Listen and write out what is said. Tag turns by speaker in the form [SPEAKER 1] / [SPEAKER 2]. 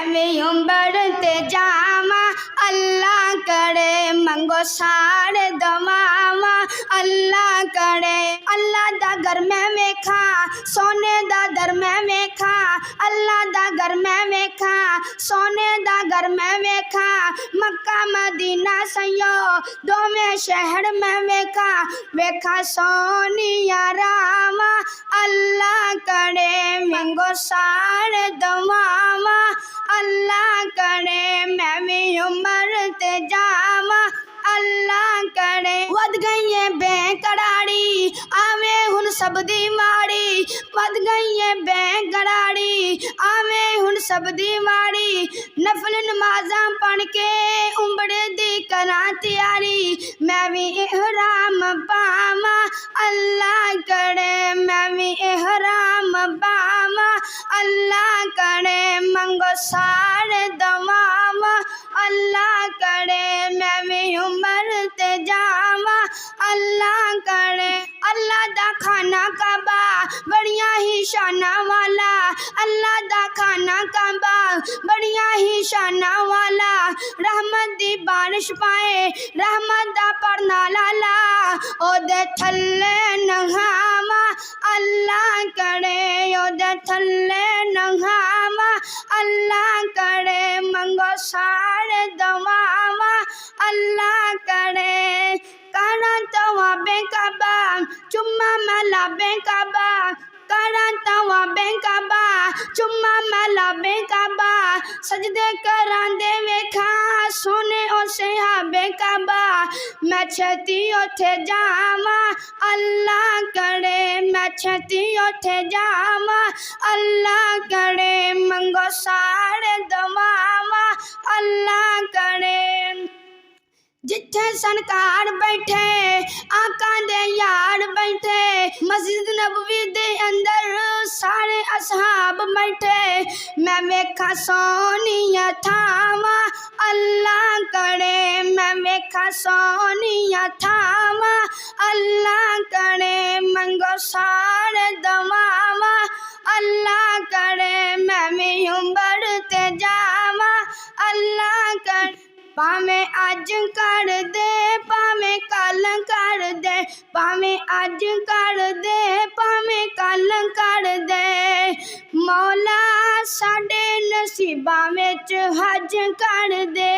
[SPEAKER 1] मैं उम्र ते जावा अल्लाह करे मंगो सारे दमावा अल्लाह करे। अल्लाह दा घर में वेखा सोने दा दर में वेखा अल्लाह दा घर में वेखा सोने दा घर में वेखा मक्का मदीना सयो दो में शहर में वेखा वेखा सोनिया रामा अल्लाह करे मंगो सारे दमावा अल्लाह करे। मैं भी उम्र ते जावा अल्लाह करे। वध गई है बेकरारी आवे हुन सब दी माड़ी वध गई है बेकरारी आवे हुन सब दी माड़ी नफल नमाज़ां पढ़ के उम्र दी करा तैयारी मैं भी इहराम पावा अल्लाह करे। मैं भी इहराम पावा अल्लाह करे मंगो सारे दमावा अल्लाह करे। मैं भी उम्र ते जावा अल्लाह करे। अल्लाह दा खाना काबा बढ़िया ही शाना वाला अल्लाह दा खाना काबा बढ़िया ही शाना वाला रहमत दी बारिश पाए रहमत दा पढ़ना लाला ओदे थल्ले नहावा अल्लाह करे ओदे थल्ले नहावा अल्लाह करे मंगो सारे दवावा अल्लाह करे। काना तवा बेकाबा चुम्मा मला बेकाबा काना तवा बेकाबा चुम्मा मला बेकाबा सजदे करांदे वेखा सोने ओ सहाबे काबा मैं छती उथे जावा अल्लाह करे। मैं छती उथे जावा अल्लाह करे मंगो सारे दवावा अल्लाह करे। जिथे सनकार बैठे आका दे यार बैठे मस्जिद नबवी दे अंदर सारे असहाब बैठे मैं वेखा सोनिया थावा अल्लाह करे। मैं वेखा सोनिया थावा अल्लाह करे मंगो सारे दवावा अल्लाह करे। मैं भी उम्र ते जावा अल्लाह करे। पावे अज कर दे पावे कल कर दे पावे अज कर दे पावे कल कर दे मौला साडे नसीबां विच हज कर दे।